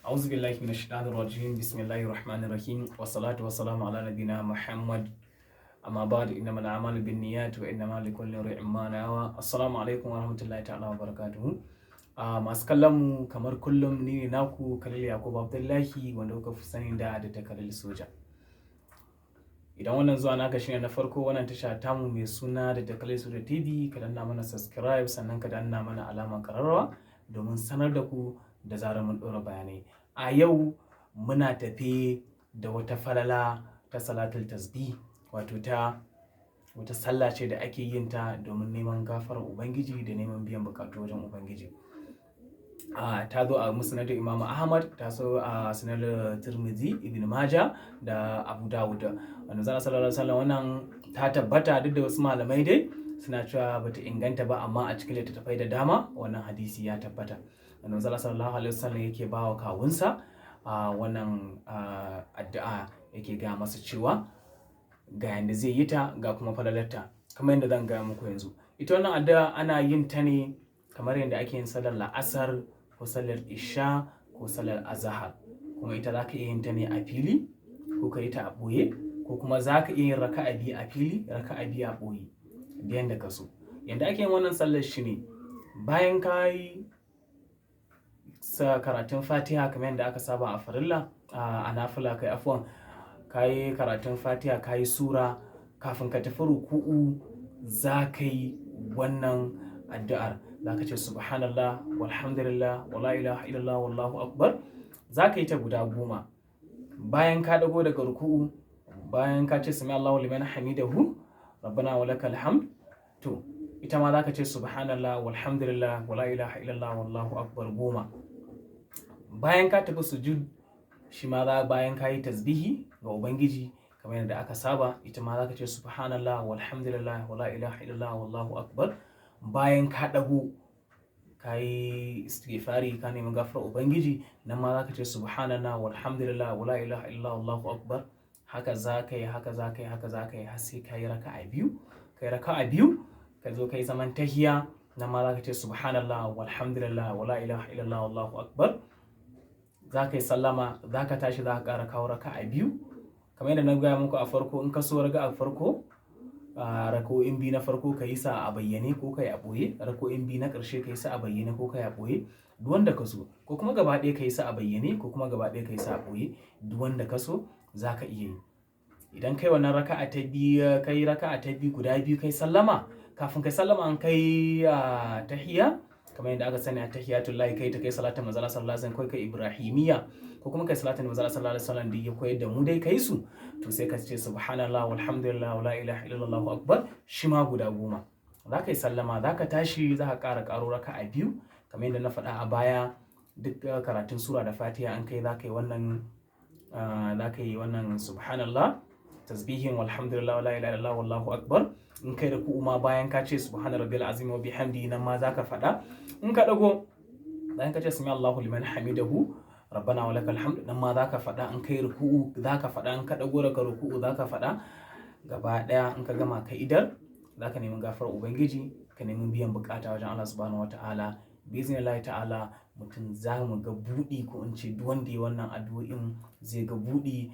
أعوذ بالله من الشيطان الرجيم بسم الله الرحمن الرحيم والصلاة والسلام على نبينا محمد أما بعد إنما الأعمال بالنيات وإنما لكل امرئ ما نوى السلام عليكم ورحمة الله تعالى وبركاته. masu kallon mu kamar kullum ni ne naku Khalil Yakubu Abdullahi wanda kuka fi sani da ta Khalil Soja. Idan wannan zuwa naka shine na farko wannan tasha tamu mai suna da ta Khalil Soja TV, ka danna mana subscribe sannan ka danna mana alamar kararrawa domin sanar da ku da zarar mun ɗora bayanai. A yau muna tafe da wata falala ta salatul tasbih, wato ta wata sallah ce da ake yin ta domin neman gafarar Ubangiji da neman biyan bukatu wajen Ubangiji. Ta zo a musnad Imam Ahmad, ta zo a sunan Tirmidhi, Ibn Majah da Abu Dawud. Wannan sallallahu alaihi wasallam wannan ta tabbata, duk da wasu malamai dai suna cewa bata inganta ba, amma a cikin littattafai da dama wannan hadisi ya tabbata. Wannan sallallahu alaihi wasallam yake bawa kawunsa wannan addu'a, yake ga masa cewa ga yanda zai yi ta ga kuma falalarta, kamar yadda zan gaya muku yanzu. Ita wannan addu'a ana yin ta ne kamar yadda ake yin salar la'asar ko salar isha ko salar azahar, kuma ita za ka iya yin ta ne a fili ko ka yi ta a ɓoye, ko kuma za ka iya yin raka'a biyu a fili raka'a biyu a ɓoye, da yadda ka so. Yadda ake yin wannan sallar shi ne bayan ka yi karatun fatiha kamar yadda aka saba a farilla, a nafila kai afwan, ka yi karatun fatiha ka yi sura, kafin ka tafi ruku'u za ka yi wannan addu'ar. Za ka ce subhanallah walhamdulillah wala ilaha illallah wallahu akbar, za ka yi ta guda 10. Bayan ka dago daga ruku'u, bayan ka ce sami Allahu liman hamidahu rabbana walakal hamd, to ita ma za ka ce subhanallah walhamdulillah wala ilaha illallah wallahu akbar 10. Bayan ka tafi sujud, shi ma bayan ka yi tasbihi ga Ubangiji kamar yadda aka saba, ita ma za ka ce subhanallah walhamdulillah wala ilaha illallah wallahu akbar. Bayan ka ɗago ka yi istighfari ka nemi gafarar Ubangiji, nan ma za ka ce subhanallah walhamdulillah wala ilaha illallah wallahu akbar. Haka za ka yi haka za ka yi haka za ka yi har sai ka yi raka'a biyu. Ka yi raka'a biyu ka zo ka yi zaman tahiya, nan ma za ka ce subhanallah walhamdulillah wala ilaha illallah wallahu akbar. Za ka yi sallama, za ka tashi za ka ƙara kawo raka'a biyu kamar yadda na gaya muku a farko. In ka so raka'a farko, rako'in biyu na farko ka yi sa a bayyane ko ka yi a ɓoye, rako'in biyu na ƙarshe ka yi sa a bayyane ko ka yi a ɓoye, duk wanda ka so, ko kuma gaba ɗaya ka yi sa a bayyane ko kuma gaba ɗaya ka yi sa a ɓoye, duk wanda ka so za ka iya yi. Idan kai wannan raka'a ta biyu, kai raka'a ta biyu guda biyu kai sallama, kafin kai sallama an kai tahiyya kamar yadda aka sani a tahiyatul lahi, kai ta kai salatin manzo sallallahu alaihi wasallam, kai ibrahimiyya ko kuma kai salatin manzo sallallahu alaihi wasallam da ya koyar da mu dai kai su, to sai ka ce subhanallah walhamdulillah wala ilaha illallah akbar, shi ma guda 10. Za ka yi sallama, za ka tashi za ka ƙara ƙaro raka'a biyu kamar yadda na faɗa a baya. Duk karatun sura da fatiha an kai za ka yi wannan subhanallah, tasbihin walhamdulillah wala ilaha illallah wallahu akbar. In kai ruku'u ma bayan ka ce subhana rabbil azim wa bihamdi, nan ma za ka faɗa. In ka dago bayan ka ce sami Allahu liman hamidahu rabbana walakal hamd, nan ma za ka faɗa. In kai ruku'u za ka faɗa, in ka dago daga ruku'u za ka faɗa. Gaba ɗaya in ka gama ka idar, za ka nemi gafarar Ubangiji, ka nemi biyan bukata wajen Allah subhanahu wataala. Biznillahi ta'ala mutum za mu ga buɗi, ko in ce duk wanda ya wannan addu'o'in zai ga buɗi,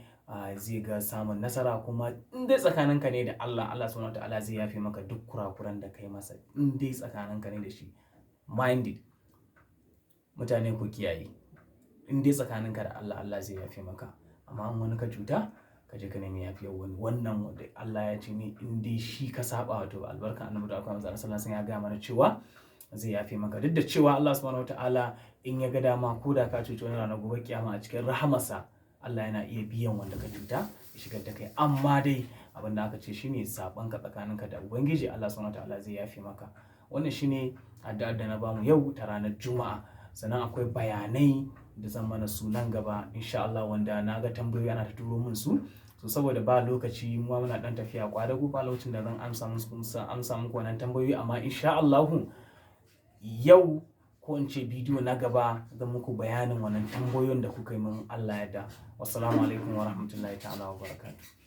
zai ga samun nasara. Kuma in dai tsakaninka ne da Allah, Allah subhanahu wataala zai yafe maka duk kurakuran da kai masa, in dai tsakaninka ne da shi. Minded mutane ku kiyaye, in dai tsakaninka da Allah, Allah zai yafe maka. Amma in wani ka cuta, ka je ka nemi yafiyar wani. Wannan wanda Allah ya ce ne in dai shi ka saba, wato albarka annabi da aka manzo sallallahu alaihi wasallam ya ga mana cewa zai yafe maka. Duk da cewa Allah subhanahu wataala in ya ga dama, ko da ka cuci wani ranar gobe kiyama, a cikin rahamarsa Allah yana iya biyan wanda ka cuta ya shigar da kai. Amma dai abin da aka ce shine saban ka tsakaninka da Ubangiji, Allah subhanahu wataala zai yafe maka. Wannan shine addu'ar da na bamu yau ta ranar Juma'a. Sannan akwai bayanai da zan mana su nan gaba insha Allah, wanda na ga tambayoyi ana ta turo min su. So saboda ba lokaci, mu muna dan tafiya kwadago, ba lokacin da zan amsa muku wannan tambayoyi. Amma insha Allah yau, ko in ce bidiyo na gaba, zan muku bayanin wannan tambayoyin da kuka yi min Allah ya da. Wassalamu alaikum wa rahmatullahi ta'ala wa barakatuh.